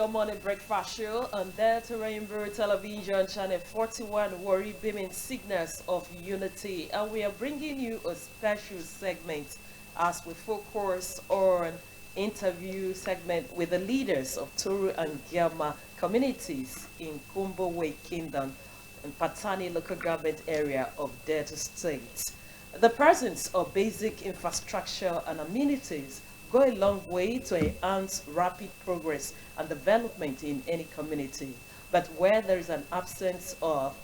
your morning breakfast show on Delta Rainbow Television Channel 41, Worry Beaming Signals of Unity. And we are bringing you a special segment as we focus on interview segment with the leaders of Toru-Angiama communities in Kumbowe Kingdom and Patani local government area of Delta State. The presence of basic infrastructure and amenities go a long way to enhance rapid progress and development in any community. But where there is an absence of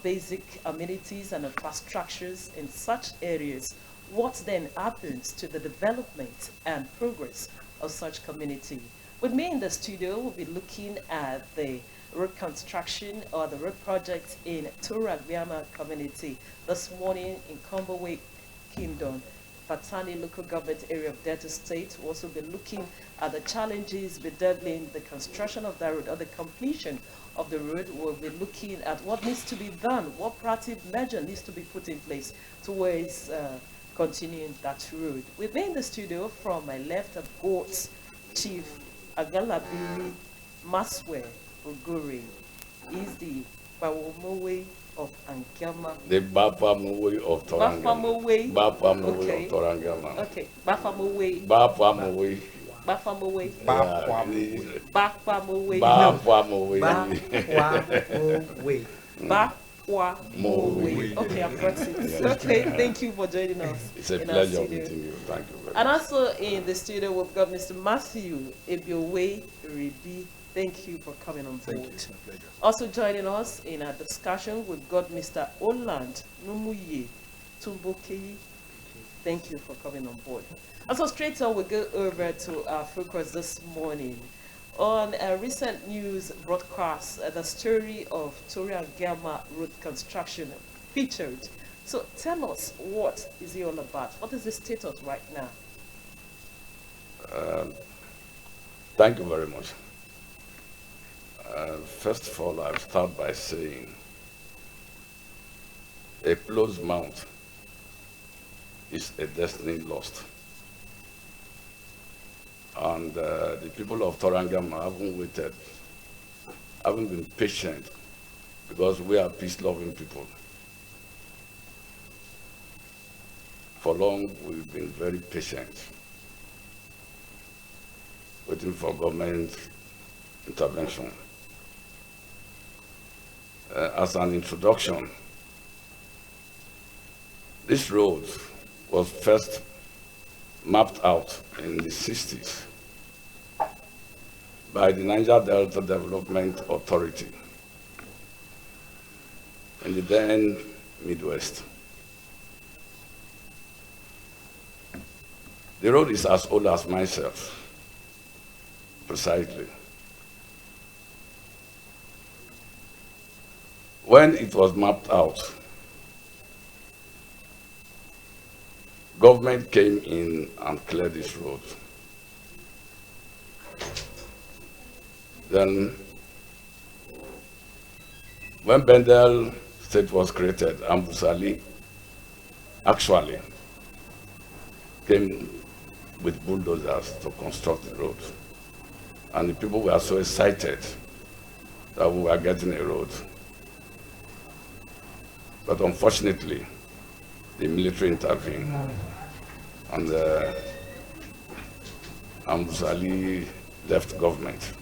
basic amenities and infrastructures in such areas, what then happens to the development and progress of such community? With me in the studio, we'll be looking at the road construction or the road project in Toru-Angiama community this morning in Kumbowe Kingdom, Patani local government area of Delta State. We'll also be looking at the challenges bedeviling the construction of that road or the completion of the road. We'll be looking at what needs to be done, what proactive measure needs to be put in place towards continuing that road. With me in the studio from my left, I've got Chief Agalabiri Maswe Oguri. He's the Bawomowe of Angiama. The Bafamowe of Toru-Angiama. Bafamowe of Toru-Angiama. Okay, Bafamowe. Bafamowe. Bafamowe. Bafamowe. Bafamowe. Bafamowe. Bafamowe. Okay, I've got it. Okay, thank you for joining us. It's a pleasure meeting you. Thank you very much. And also in the studio, we've got Mr. Matthew Ebiowe Ribi. Thank you for coming on board. Thank you. It's my pleasure. Also joining us in our discussion, we've got Mr. Oland Numuye Tumbokei. Thank you for coming on board. And so straight on, we'll go over to our focus this morning. On a recent news broadcast, the story of Toru-Angiama road construction featured. So tell us, what is it all about? What is the status right now? Thank you very much. First of all, I'll start by saying a closed mouth is a destiny lost. And the people of Toru-Angiama haven't waited, haven't been patient, because we are peace-loving people. For long, we've been very patient, waiting for government intervention. As an introduction, this road was first mapped out in the 60s by the Niger Delta Development Authority in the then Midwest. The road is as old as myself, precisely. When it was mapped out, government came in and cleared this road. Then, when Bendel State was created, Ambusali actually came with bulldozers to construct the road. And the people were so excited that we were getting a road. But unfortunately, the military intervened, and Ambusali left government.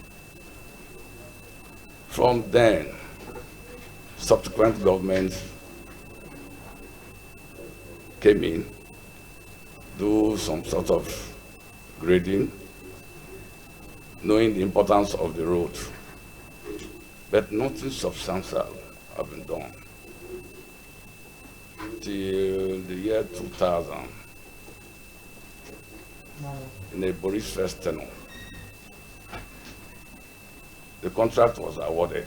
From then, subsequent governments came in, do some sort of grading, knowing the importance of the road, but nothing substantial has been done. Till the year 2000, in a Boris first tenure, the contract was awarded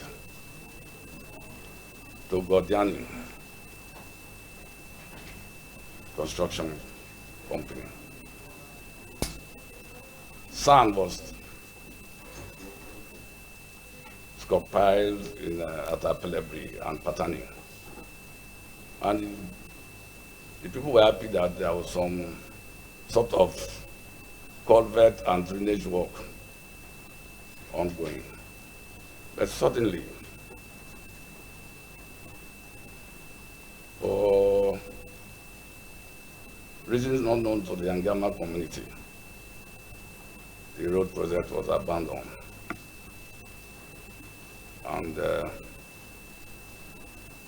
to Gordiani Construction Company. Sand was stockpiled at Apelebri and Patani. And the people were happy that there was some sort of culvert and drainage work ongoing. But suddenly, for reasons not known to the Angiama community, the road project was abandoned. And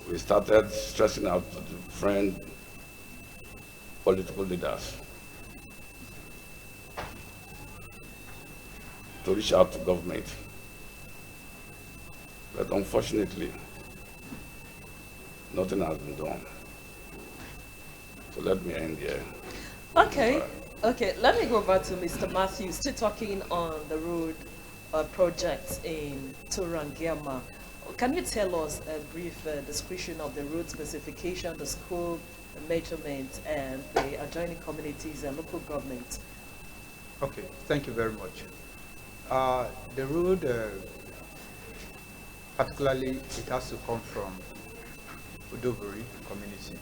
we started stressing out to different political leaders to reach out to government. But unfortunately, nothing has been done. So let me end here. Okay, okay. Let me go back to Mr. Matthews, still talking on the road project in Toru-Angiama. Can you tell us a brief description of the road specification, the scope, the measurement, and the adjoining communities and local government? Okay, thank you very much. The road, particularly, it has to come from Udovori community,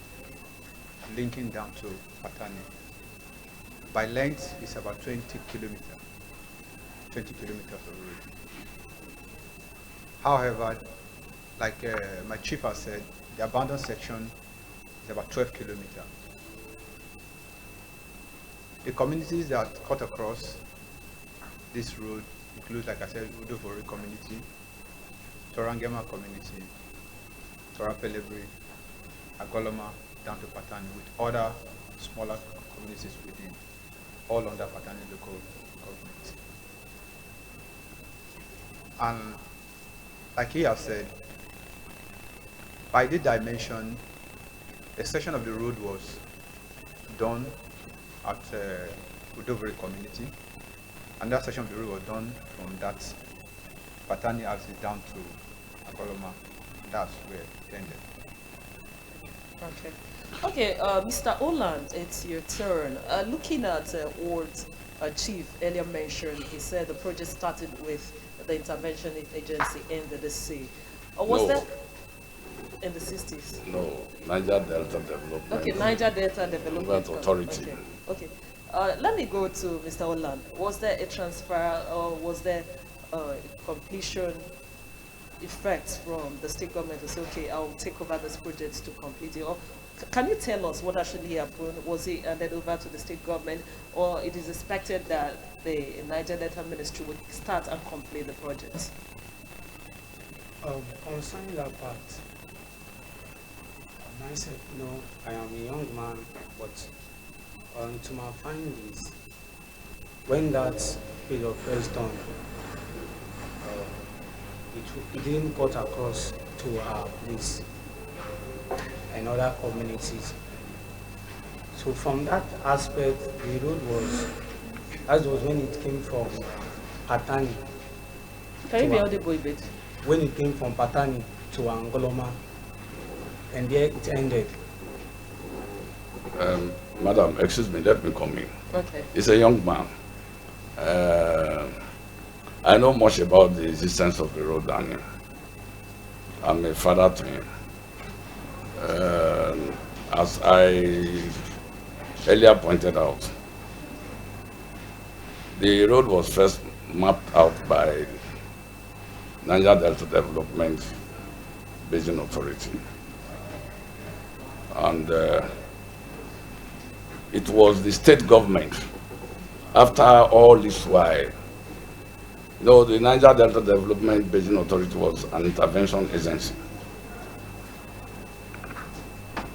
linking down to Patani. By length, it's about 20 kilometers of road. However, like my chief has said, the abandoned section is about 12 kilometers. The communities that cut across this road include, like I said, Udovori community, Toru-Angiama community, Torapelebri, Agoloma, down to Patani, with other smaller communities within, all under Patani local government. And like he has said, by the dimension, a section of the road was done at Udovori community, and that section of the road was done from that Patani axis down to Agoloma. That's where it ended. Okay. Okay, Mr. Oland, it's your turn. Looking at what Chief earlier mentioned, he said the project started with the intervention agency in the sea. Was No. that in the 60s? No, Niger Delta Development. Okay, Niger Delta Development Authority. Okay. Okay. Let me go to Mr. Oland. Was there a transfer or was there completion effects from the state government to say, okay, I'll take over this project to complete it? Or can you tell us what actually happened? Was it handed over to the state government, or it is expected that the Niger Delta Ministry would start and complete the project? Concerning that part, myself, no, I am a young man, but to my findings, when that bit of first done, it didn't cut across to our place and other communities. So from that aspect, the road was, that was when it came from Patani. Can you be audible a bit? When it came from Patani to Angoloma, and there it ended. Madam, excuse me, let me come in. Okay. He's a young man. I know much about the existence of the road down here. I'm a father to him. As I earlier pointed out, the road was first mapped out by Niger Delta Development Basin Authority. And it was the state government, after all this while, though the Niger Delta Development Basin Authority was an intervention agency.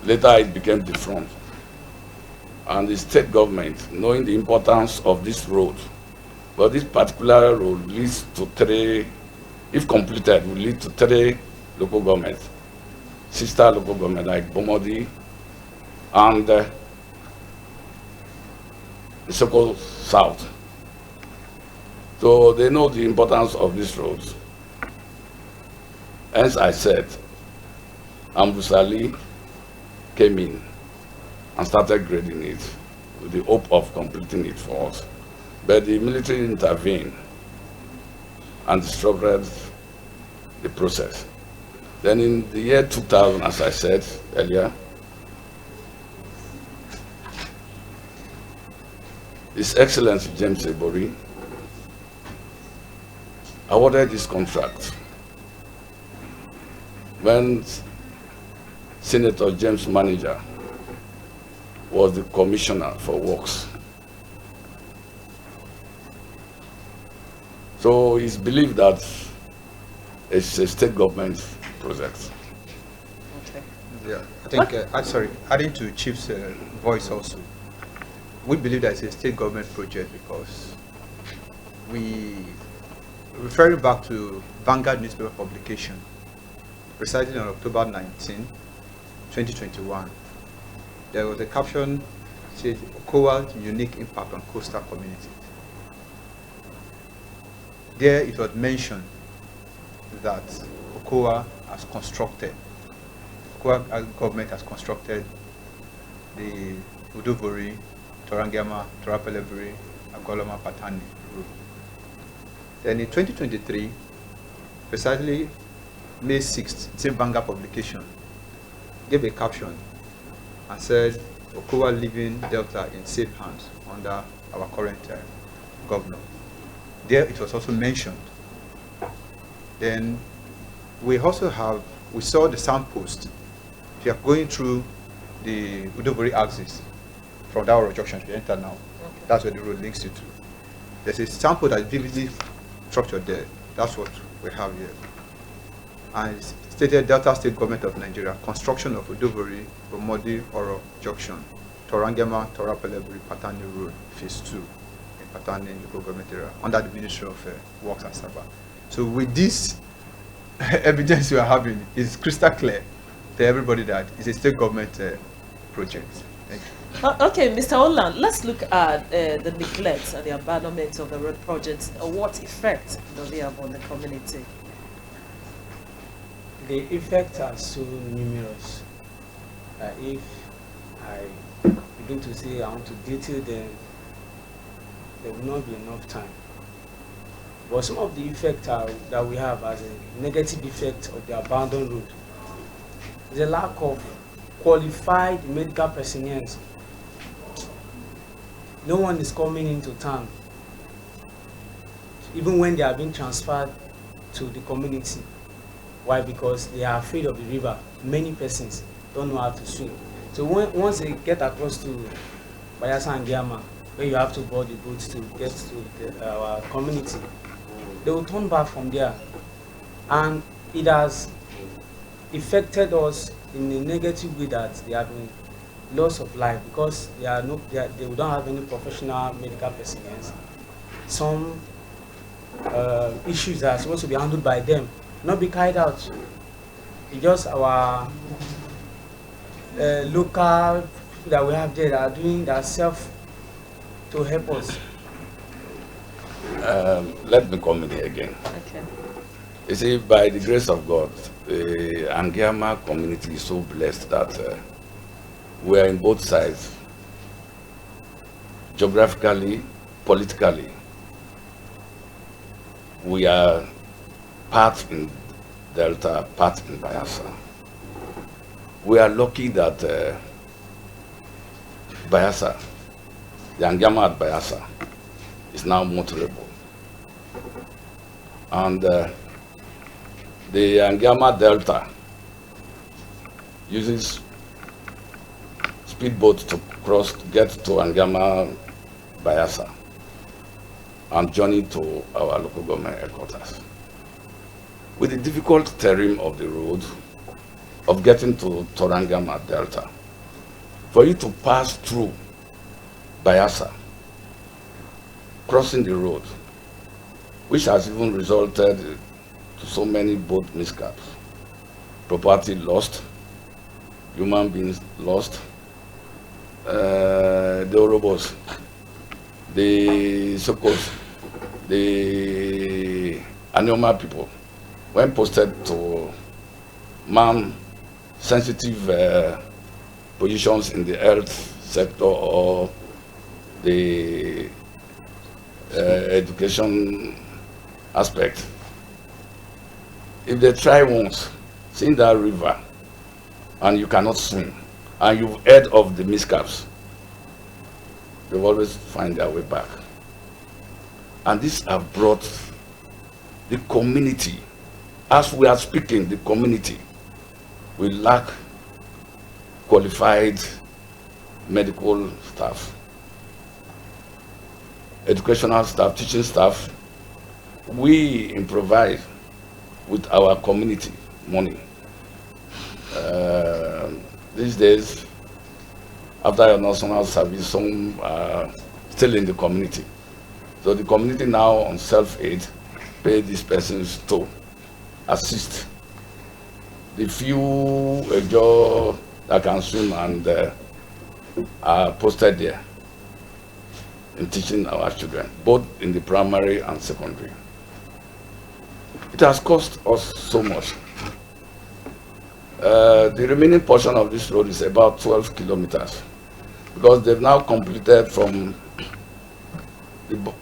Later it became the front. And the state government, knowing the importance of this road, but this particular road leads to 3, if completed, will lead to 3 local governments, sister local government like Bomodi and the Soko South. So they know the importance of these roads. As I said, Ambusali came in and started grading it with the hope of completing it for us. But the military intervened and disrupted the process. Then in the year 2000, as I said earlier, His Excellency James Ebori awarded this contract when Senator James Manager was the commissioner for works. So it's believed that it's a state government project. Okay. Yeah, I think, sorry, adding to Chief's voice also, we believe that it's a state government project because referring back to Vanguard newspaper publication, recited on October 19, 2021, there was a caption said, "Okowa's unique impact on coastal communities." There it was mentioned that Okowa government has constructed the Udovori, Toru-Angiama, Toru-Pelebiri, Agoloma, Patani road. Then in 2023, precisely May 6th, same Vanguard publication gave a caption and said, "Okowa leaving Delta in safe hands under our current governor." There it was also mentioned. Then we saw the signpost. If you are going through the Udovori axis from Dauro Junction to enter now, that's where the road links you to. There's a signpost that's vividly structured there. That's what we have here. And it's stated Delta State Government of Nigeria, construction of Udovori, Omodi, Oro Junction, Toru-Angiama, Toru-Pelebiri, Patani Road, Phase 2, in Patani local government area, under the Ministry of Works and Saba. So with this evidence you are having, it's crystal clear to everybody that it's a state government project. Thank you. Okay, Mr. Olan, let's look at the neglect and the abandonment of the road projects. What effect does it have on the community? The effects are so numerous. If I begin to say I want to detail them, there will not be enough time. But some of the effects that we have as a negative effect of the abandoned road is a lack of qualified medical personnel. No one is coming into town, even when they are being transferred to the community. Why? Because they are afraid of the river. Many persons don't know how to swim. So once they get across to Toru-Angiama, where you have to board the boats to get to our community, they will turn back from there. And it has affected us in a negative way that they have been loss of life because they don't have any professional medical personnel. Some issues that are supposed to be handled by them not be carried out. It's just our local people that we have there that are doing that self to help us. Let me come in here again. Okay. You see, by the grace of God, the Angiama community is so blessed that we are in both sides, geographically, politically. We are part in Delta, part in Bayelsa. We are lucky that Bayelsa, the Angiama at Bayelsa, is now motorable. And the Angiama Delta uses speedboats to get to Angiama Bayelsa and journey to our local government headquarters. With the difficult terrain of the road, of getting to Toru-Angiama Delta, for you to pass through Bayelsa, crossing the road, which has even resulted to so many boat mishaps, property lost, human beings lost, the Orobos, the Sokos, the Anoma people, when posted to man-sensitive positions in the health sector or the education aspect, if they try once, seeing that river, and you cannot swim, and you've heard of the miscaps, they always find their way back. And these have brought the community, as we are speaking, the community will lack qualified medical staff, educational staff, teaching staff. We improvise with our community money. These days, after your national service, some are still in the community. So the community now on self-aid pay these persons to assist the few job that can swim and are posted there in teaching our children, both in the primary and secondary. It has cost us so much. The remaining portion of this road is about 12 kilometers because they've now completed from the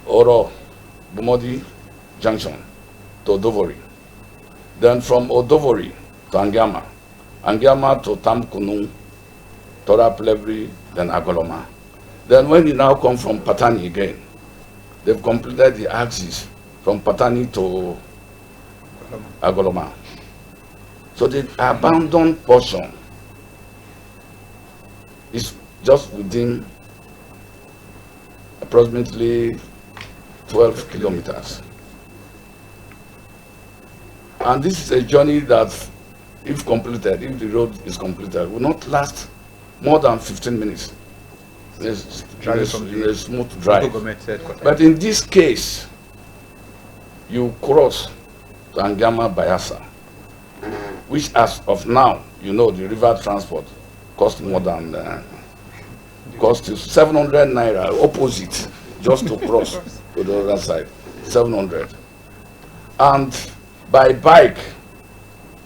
Oro Bumodi Junction to Odovori. Then from Odovori to Angiama, Angiama to Tamkunung, Tora Plebri, then Agoloma. Then when you now come from Patani again, they've completed the axis from Patani to Agoloma. So the abandoned portion is just within approximately 12 kilometers. And this is a journey that, if completed, if the road is completed, will not last more than 15 minutes. It's a smooth drive. But in this case, you cross to Angiama Bayasa, which as of now, you know, the river transport costs more than, cost you 700 naira opposite just to cross to the other side, 700. And by bike,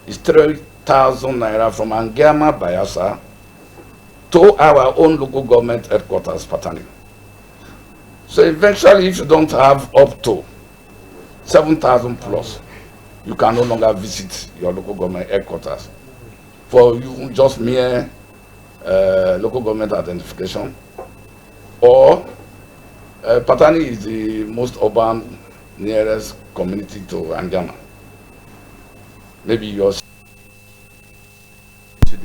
it's 3,000 naira from Angiama Bayasa to our own local government headquarters, Patani. So eventually, if you don't have up to 7,000 plus, you can no longer visit your local government headquarters. For you, just mere local government identification, or Patani is the most urban, nearest community to Angiama. Maybe yours. Today,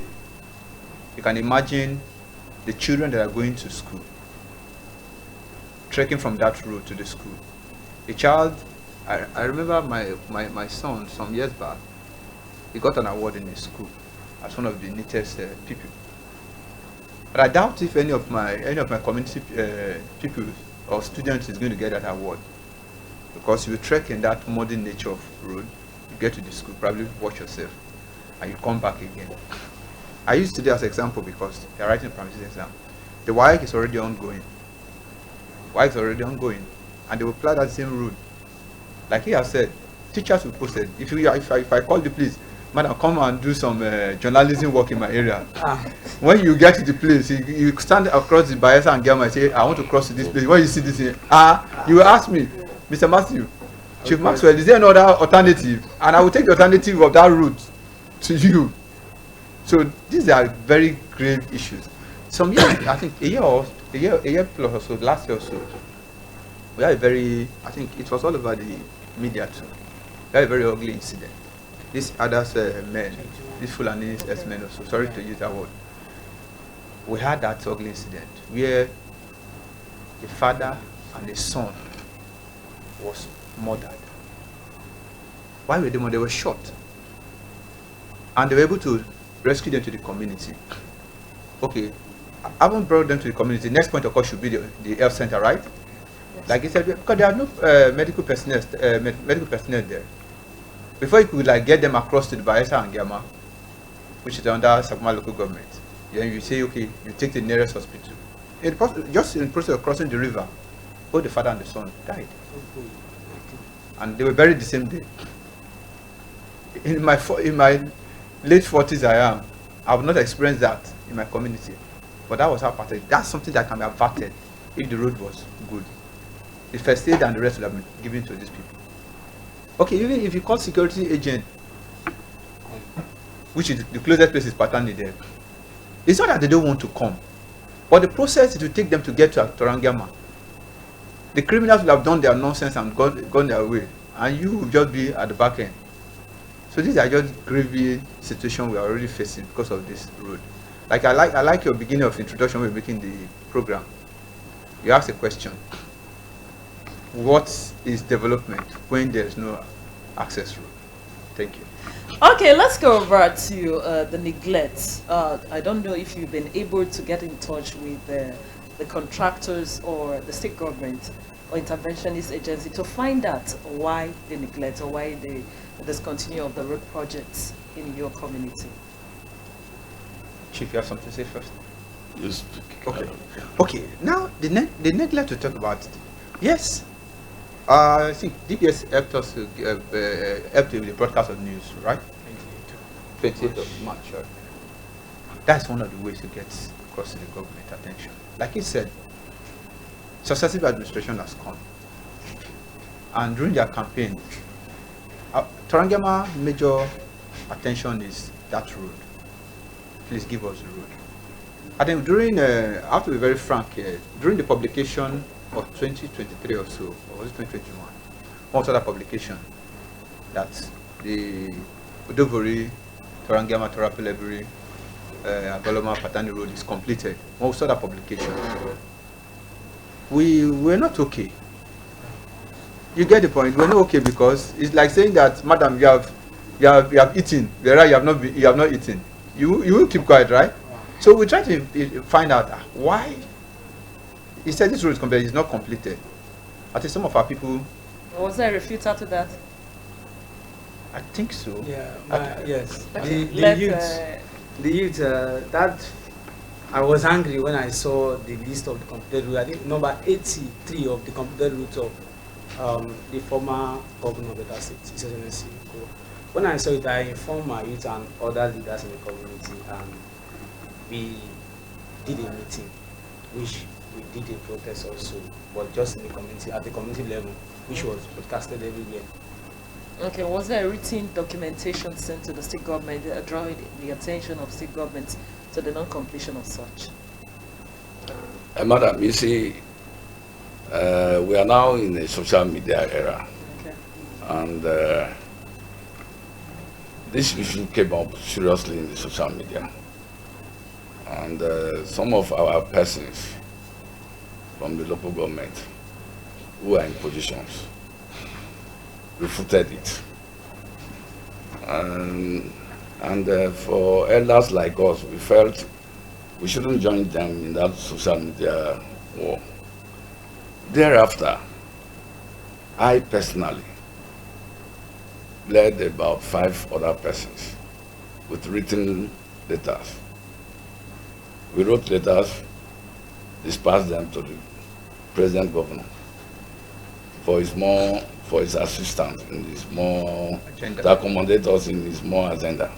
you can imagine the children that are going to school, trekking from that road to the school. A child, I remember my son some years back, he got an award in his school as one of the neatest people. But I doubt if any of my community people or students is going to get that award, because you trek in that muddy nature of road, you get to the school, probably watch yourself, and you come back again. I use today as an example because they're writing a primary exam. The WAEC is already ongoing. WAEC is already ongoing, and they will apply that same rule. Like he has said, teachers will post it. If I call the police, madam, come and do some journalism work in my area. When you get to the place, you stand across the Bayelsa and Angiama and say, I want to cross to this place. When you see this, you will ask me, Mr. Matthew, Chief Maxwell, is there another alternative? And I will take the alternative of that route to you. So these are very grave issues. Some years, I think a year plus or so, last year or so, we had a very, I think it was all over the media too. We had a very ugly incident. These others men, these Fulanese men also, sorry to use that word. We had that ugly incident where the father and the son was murdered. Why were they murdered? They were shot. And they were able to rescue them to the community. Okay, I haven't brought them to the community. Next point of call should be the health center, right? Yes. Like I said, because there are no medical personnel there. Before you could get them across to the Bayelsa and Angiama, which is under Sakuma local government, then you say, okay, you take the nearest hospital. Just in the process of crossing the river, both the father and the son died. And they were buried the same day. In my late 40s I have not experienced that in my community. But that was how pathetic. That's something that can be averted if the road was good. The first aid and the rest would have been given to these people. Okay, even if you call security agent, which is the closest place is Patani there, it's not that they don't want to come, but the process it will take them to get to Toru-Angiama. The criminals will have done their nonsense and gone their way. and you will just be at the back end. So these are just gravy situation we are already facing because of this road. Like I like your beginning of introduction when we're making the program. You asked a question. What is development when there's no access road? Thank you. Okay, let's go over to the neglect. I don't know if you've been able to get in touch with the contractors or the state government or interventionist agency to find out why the neglect or why the discontinue of the road projects in your community. Chief, you have something to say first? You speak. Okay. Okay. Now the neglect to talk about. Yes. I think DPS helped us helped with the broadcast of news, right? 28th of March. Right? That's one of the ways to get across to the government attention. Like he said, successive administration has come, and during their campaign, Toru-Angiama major attention is that road. Please give us the road. I think during, I have to be very frank here, during the publication of 2023 or so, or was it 2021? One other publication that the Udovori, Toru-Angiama, Torapelebiri, Agoloma, Patani Road is completed. One other publication. We were not okay. You get the point. We're not okay because it's like saying that, Madam, you have eaten, whereas you have not eaten. You will keep quiet, right? So we try to find out why. He said this road is completed. It's not completed. I think some of our people. Was there a refuter to that? I think so. Yeah, yes. Okay. The youth, that I was angry when I saw the list of the completed routes. I think number 83 of the completed routes of the former governor of Delta State, His Excellency. When I saw it, I informed my youth and other leaders in the community, and we did a meeting, which we did a protest also, but just in the community, at the community level, which was broadcasted everywhere. Okay, was there a written documentation sent to the state government drawing the attention of state government to the non-completion of such? Madam, you see, we are now in a social media era. Okay. And this issue came up seriously in the social media. And some of our persons from the local government who are in positions refuted it. And for elders like us, we felt we shouldn't join them in that social media war. Thereafter, I personally led about 5 other persons with written letters. We wrote letters, dispersed them to the present governor for his assistance in his more agenda, to accommodate us in his more agenda.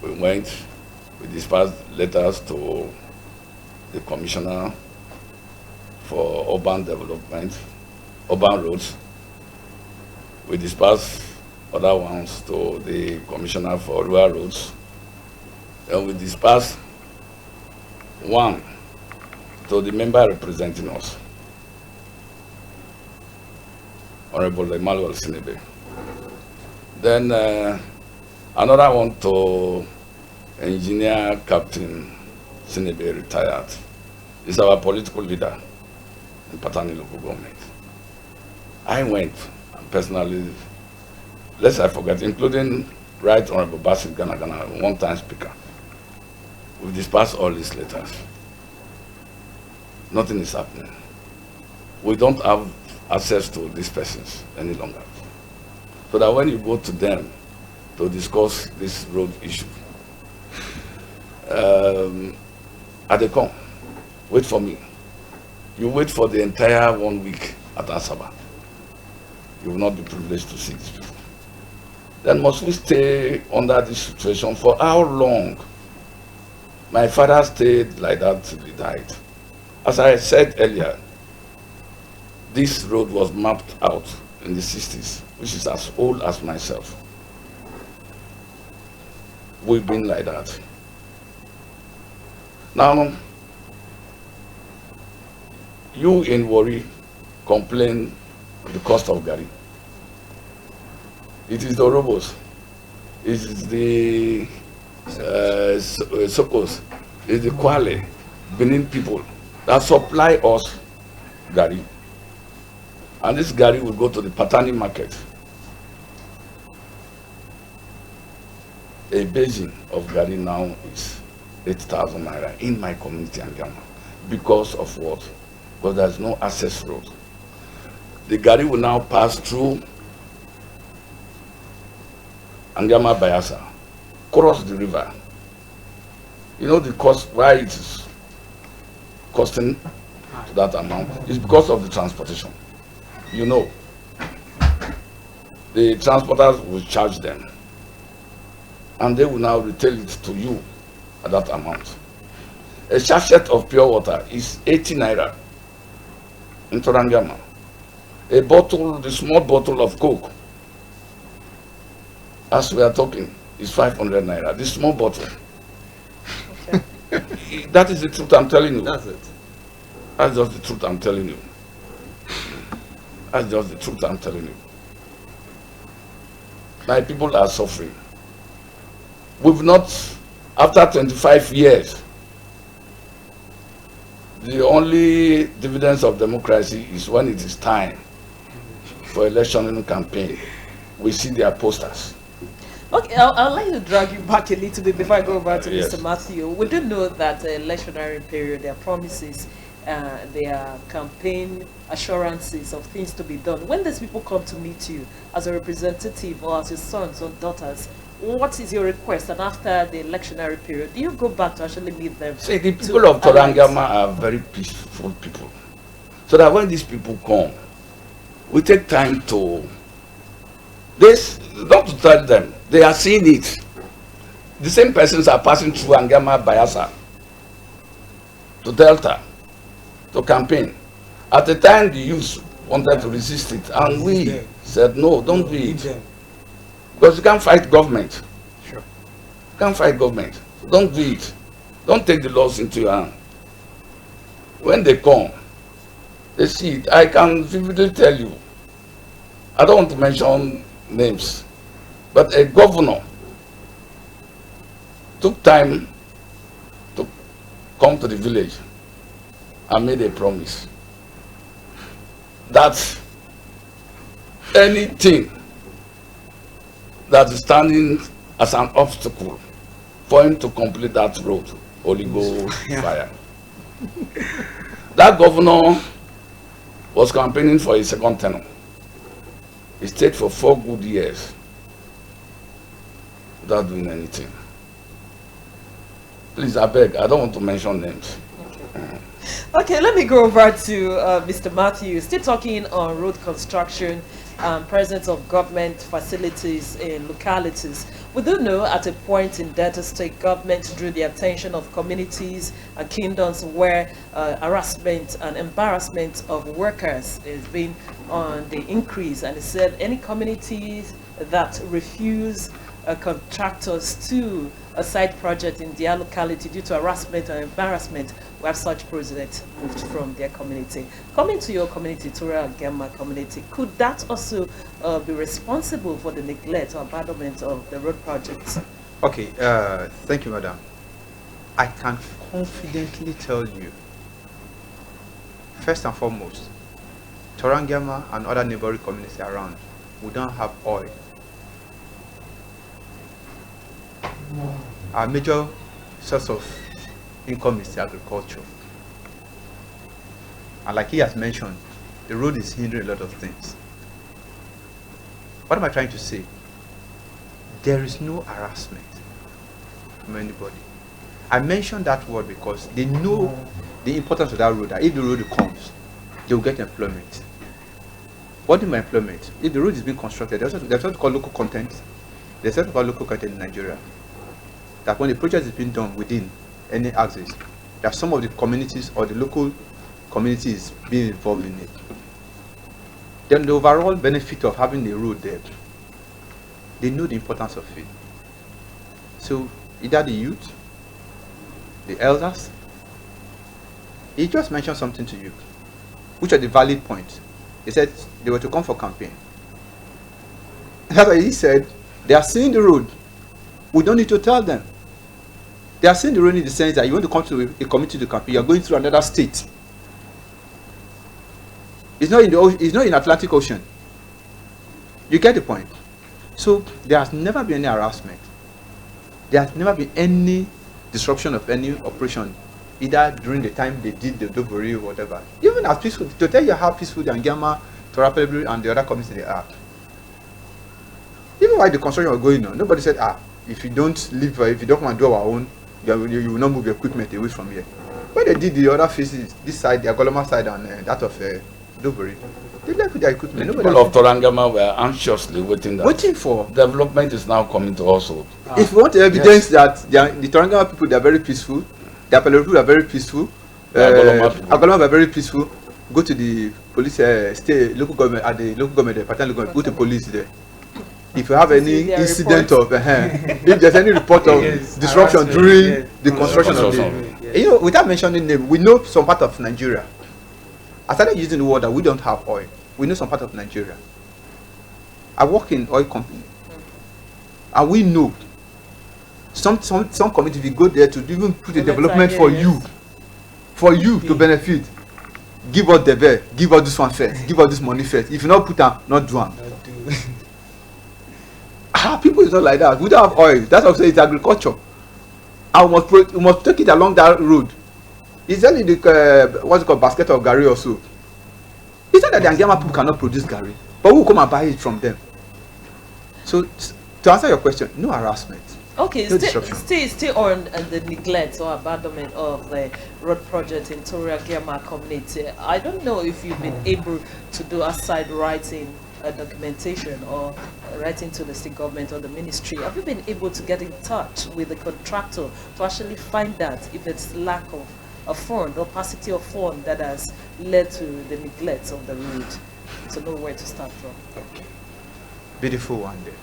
We dispersed letters to the commissioner for urban development, urban roads. We dispersed other ones to the commissioner for rural roads. And we dispersed one to the member representing us, Honorable Emmanuel Sinebe. Then another one to Engineer Captain Sinebe, retired. He's our political leader in Patani local government. I went personally, lest I forget, including Right Honorable Basit Gana, one-time speaker. We've dispersed all these letters. Nothing is happening. We don't have access to these persons any longer. So that when you go to them to discuss this road issue, they come, wait for me. You wait for the entire 1 week at Asaba. You will not be privileged to see these people. Then must we stay under this situation for how long? My father stayed like that till he died. As I said earlier, this road was mapped out in the 60s, which is as old as myself. We've been like that. Now, you in Warri complain of the cost of Gary. It is the Orobos. It is the Sokos. It is the Kwale, Benin people that supply us Gari. And this Gari will go to the Patani market. A basin of Gari now is 8,000 naira in my community, Angiama. Because of what? Because there's no access road. The Gari will now pass through Angiama Bayasa, cross the river. You know the cost, why it is costing that amount? It's because of the transportation. You know, the transporters will charge them, and they will now retail it to you at that amount. A sachet of pure water is 80 naira in Toru-Angiama. A bottle, the small bottle of Coke, as we are talking, is 500 naira. This small bottle. Okay. That is the truth I'm telling you. That's it. That's just the truth I'm telling you. That's just the truth I'm telling you. My people are suffering. We've not, after 25 years, the only dividends of democracy is when it is time for election campaign. We see their posters. Okay, I'll like to drag you back a little bit before I go over to Yes. Mr. Matthew. We do know that electionary period, there are promises, there are campaign assurances of things to be done. When these people come to meet you as a representative or as your sons or daughters, what is your request? And after the electionary period, do you go back to actually meet them? See, the people of Toru-Angiama are very peaceful people. So that when these people come, we take time to, this, not to tell them, they are seeing it. The same persons are passing through Angiama Bayasa to Delta to campaign. At the time, the youth wanted to resist it, and we said, no, don't do it. Because you can't fight government. Sure. You can't fight government. Don't do it. Don't take the laws into your hand. When they come, they see it. I can vividly tell you, I don't want to mention names, but a governor took time to come to the village and made a promise that anything that is standing as an obstacle for him to complete that road, Holy Ghost fire. That governor was campaigning for his second term. He stayed for 4 good years without doing anything. Please, I beg, I don't want to mention names. Okay, let me go over to Mr. Matthew. Still talking on road construction, presence of government facilities in localities. We do know at a point in Delta State, government drew the attention of communities and kingdoms where harassment and embarrassment of workers is being on the increase, and it said any communities that refuse contractors to a site project in their locality due to harassment or embarrassment, we have such president moved from their community. Coming to your community, Toru-Angiama community, could that also be responsible for the neglect or abandonment of the road projects? Okay, thank you, madam. I can confidently tell you, first and foremost, Toru-Angiama and other neighboring communities around, we don't have oil. Our major source of income is agriculture. And like he has mentioned, the road is hindering a lot of things. What am I trying to say? There is no harassment from anybody. I mentioned that word because they know the importance of that road, that if the road comes, they will get employment. What is my employment? If the road is being constructed, there's what we call local content. There's what we call local content in Nigeria. That when the project is being done within any axis, that some of the communities or the local communities being involved in it. Then the overall benefit of having the road there, they know the importance of it. So either the youth, the elders, he just mentioned something to you, which are the valid points. He said they were to come for campaign. That's why he said, they are seeing the road. We don't need to tell them. They are seeing the road in the sense that you want to come to a community to camp, you are going through another state. It's not in it's not in Atlantic Ocean. You get the point. So there has never been any harassment. There has never been any disruption of any operation, either during the time they did the Dobori or whatever. Even as peaceful, to tell you how peaceful the Angiama, Toru-Angiama, and the other communities they are. Even while the construction was going on, nobody said, if you don't leave, if you don't come and do our own, you will not move your equipment away from here. When they did the other phases, this side, the Agoloma side, and that of Dobori, they left with their equipment. The people of Toru-Angiama were anxiously waiting for development is now coming to us. If you want evidence that the Toru-Angiama people, they are very peaceful, the Apello people are very peaceful, Agoloma are very peaceful, go to the police state local government at the local government, go to police there. If you have any incident of if there's any report of disruption during the construction of the, without mentioning name, we know some part of Nigeria. I started using the word that we don't have oil. We know some part of Nigeria. I work in oil company, and we know some community, if you go there to even put a development for you to benefit, give us the bear, give us this one first, give us this money first. If you not put them, not do them. People is not like that. We don't have oil. That's what I'm saying. It's agriculture. And we must take it along that road. It's only the what's it called, basket of gari or so. It's not that the Angiama people cannot produce gari, but we will come and buy it from them. So to answer your question, no harassment. Okay, no still on the neglect or abandonment of the road project in Toru-Angiama community. I don't know if you've been able to do aside writing documentation or writing to the state government or the ministry. Have you been able to get in touch with the contractor to actually find out if it's lack of a fund or paucity of fund that has led to the neglect of the road, to know where to start from? Okay. Beautiful one there.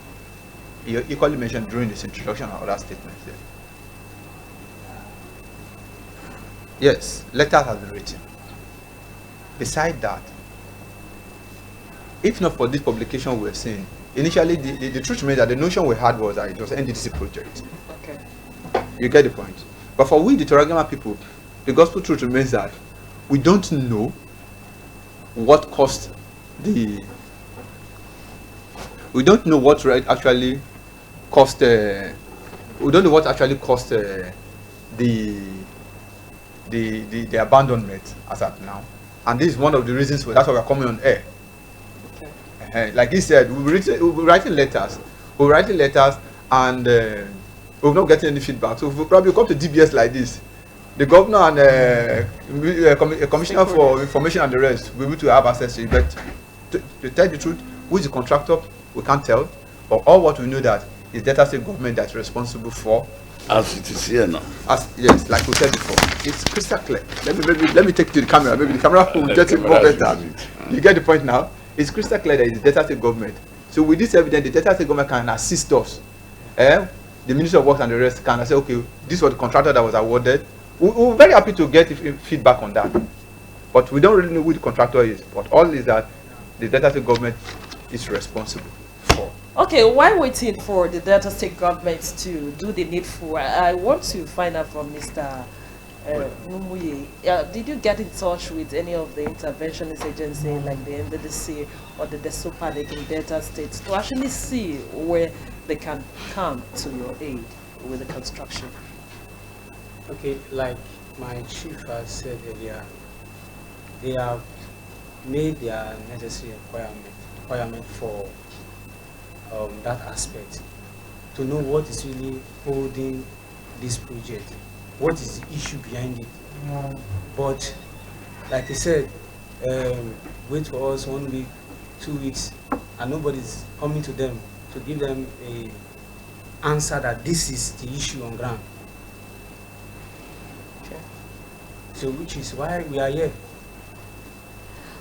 You equally mentioned during this introduction or other statements there. Yes, letters have been written. Beside that, if not for this publication we're seeing, initially the truth remains that the notion we had was that it was an NDDC project. Okay. You get the point. But for we, the Toru-Angiama people, the gospel truth remains that we don't know what caused the. We don't know what actually caused. We don't know what actually caused the abandonment as at now, and this is one of the reasons for that's why we're coming on air. Okay. Like he said, we're writing letters, and we're not getting any feedback. So we'll probably come to DBS like this. The governor and a commissioner for information and the rest will be able to have access to it. But to tell the truth, who is the contractor, we can't tell. But all what we know that is Delta State government that's responsible for. As it is here now. Yes, like we said before, it's crystal clear. Let me take it to the camera. Maybe the camera will get it more better. You get the point now. It's crystal clear that it's Delta State government. So with this evidence, the Delta State government can assist us. The Ministry of Works and the rest can say, okay, this was the contractor that was awarded. We're very happy to get feedback on that, but we don't really know who the contractor is. But all is that the Delta State government is responsible for. Okay, while waiting for the Delta State government to do the needful, I want to find out from Mr. Numuye. Did you get in touch with any of the interventionist agencies like the NDDC or the DESOPA in Delta State to actually see where they can come to your aid with the construction? Okay, like my chief has said earlier, they have made their necessary requirement for that aspect to know what is really holding this project, what is the issue behind it. But like I said, wait for us 1 week, 2 weeks, and nobody's coming to them to give them a answer that this is the issue on ground. So which is why we are here.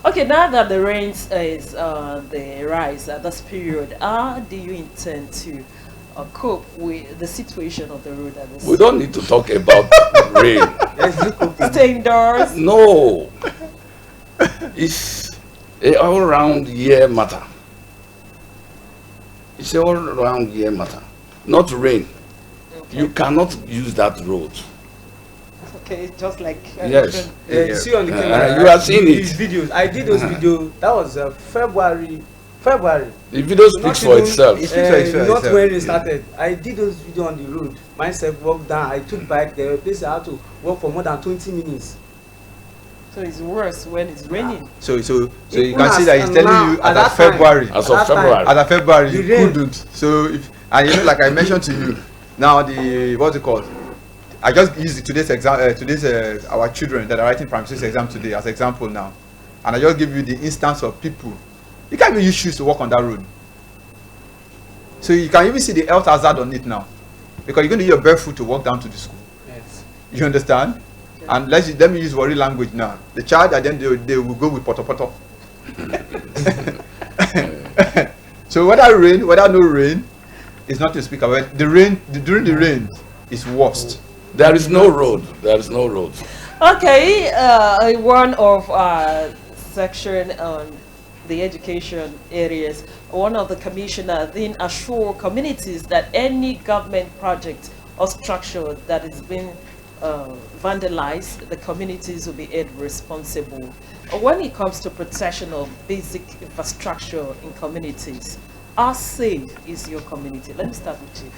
Okay, now that the rains is the rise at this period, how do you intend to cope with the situation of the road at this? We don't need to talk about rain. Stay indoors. No, it's an all-round year matter. It's a all around year matter, not rain. Okay. You cannot use that road. Okay, just like Yes. You see on the camera, you are seeing these it. videos. I did those videos. That was February. The video speaks for itself. It speaks for itself. Not when it started. I did those videos on the road. Myself walked down. I took bike. There were places I had to walk for more than 20 minutes. So it's worse when it's raining. So you Even can see that he's as telling now, you at as that of time, February. As That of time. February. As of February, you The rain. couldn't. So if and you know, like I mentioned to you, now the what's it called? I just used today's exam. Our children that are writing primary 6 exam today as example now, and I just give you the instance of people. You can't even use shoes to walk on that road. So you can even see the health hazard on it now, because you're going to use your barefoot to walk down to the school. Yes. You understand? And let me use worry language now. The child at the end they will go with poto poto. So whether rain, whether no rain, is not to speak about. The rain during the rain is worst. There is no road. There is no road. Okay, one of our section on the education areas, one of the commissioner then assure communities that any government project or structure that is being vandalized, the communities will be held responsible. When it comes to protection of basic infrastructure in communities, how safe is your community? Let me start with you.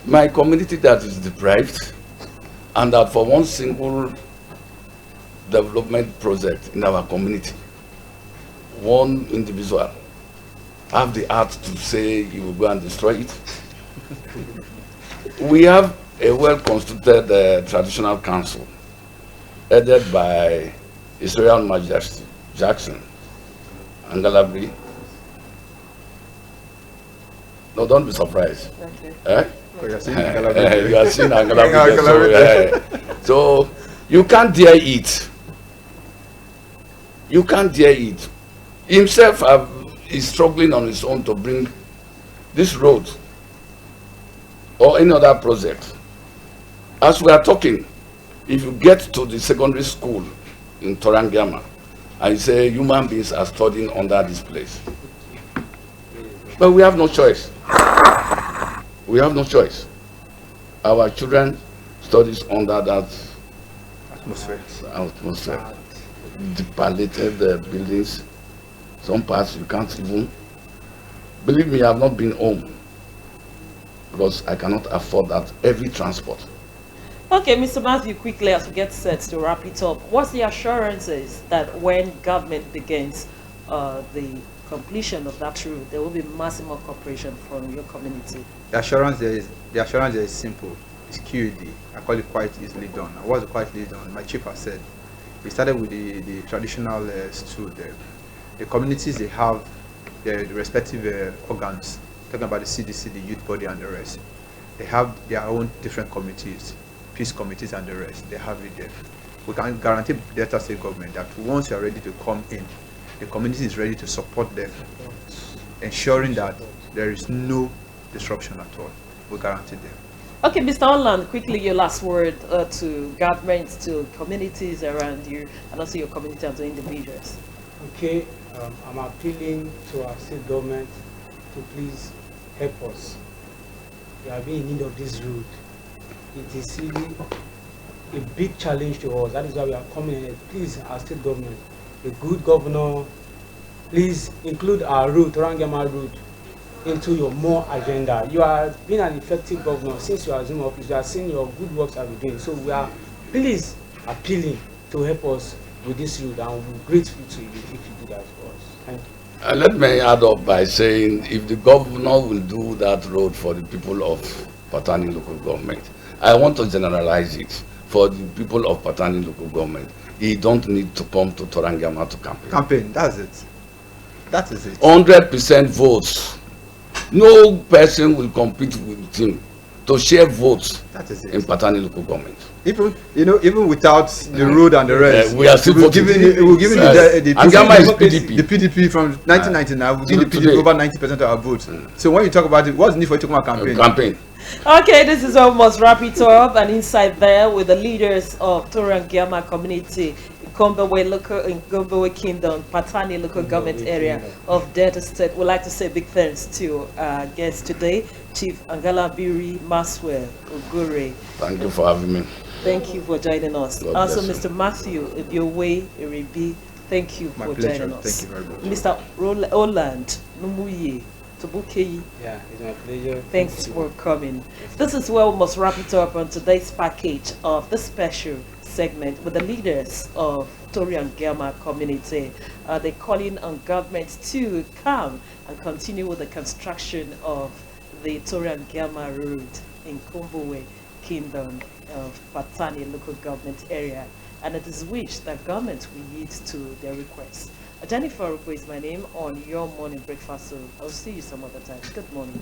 My community that is deprived, and that for one single development project in our community, one individual have the heart to say he will go and destroy it. We have a well-constituted traditional council headed by His Royal Majesty Jackson Angalabri. No, don't be surprised. Okay. Eh? You are seeing You are seeing Angalabri. So you can't dare eat. You can't dare eat. Himself is struggling on his own to bring this road or any other project. As we are talking, if you get to the secondary school in Toru-Angiama and you say human beings are studying under this place, but we have no choice. We have no choice. Our children studies under that atmosphere. Depleted buildings. Some parts you can't even. Believe me, I have not been home because I cannot afford that heavy transport. Okay, Mr. Matthew, quickly as we get set to wrap it up, what's the assurances that when government begins the completion of that route, there will be maximum cooperation from your community? The assurance there is simple. It's QED. I call it quite easily done. I was quite easily done. My chief has said. We started with the traditional stool there. The communities, they have their respective organs. Talking about the CDC, the youth body, and the rest. They have their own different committees, peace committees, and the rest. They have it there. We can guarantee Delta State government that once you are ready to come in, the community is ready to support them, ensuring that there is no disruption at all. We guarantee them. Okay, Mr. Holland, quickly your last word to governments, to communities around you, and also your community and to individuals. Okay, I'm appealing to our state government to please help us. We are being in need of this road. It is really a big challenge to us. That is why we are coming in. Please, our state government, a good governor, please include our route, Toru-Angiama route, into your more agenda. You are being an effective governor since you are in office. You are seeing your good works are doing. So we are please appealing to help us with this route, and we'll be grateful to you if you do that for us. Thank you. Let me add up by saying if the governor will do that road for the people of Patani local government, I want to generalize it for the people of Patani local government. He don't need to come to Toru-Angiama to campaign. Campaign, that's it. That is it. 100% votes. No person will compete with him to share votes That is it. in Patani local government. Even without the road and the rest, we are still voting. We're giving the Angiama is PDP. The PDP from 1999. We're giving the PDP over 90% of our votes. So when you talk about it, what's the need for you to come out campaign? Campaign. Okay, this is almost wrap it up, and inside there with the leaders of Toru-Angiama community, Gombewe local in Gombewe Kingdom, Patani local government area of Delta State. We'd like to say big thanks to our guest today, Chief Angala Biri Maswell Ogure. Thank you for having me. Thank you for joining us. God Also, bless you. Mr. Matthew Ibiowe Iribi, thank you My for pleasure. joining us. Thank you very much. Mr. Roland Numuye Tobukeyi, Yeah, it's my pleasure. thanks for coming. This is where we must wrap it up on today's package of the special segment with the leaders of Toru-Angiama community. They're calling on government to come and continue with the construction of the Toru-Angiama road in Kumbuwe Kingdom of Patani local government area. And it is wished that government will yield to their requests. Jennifer Rukwe is my name on your morning breakfast. So I'll see you some other time. Good morning.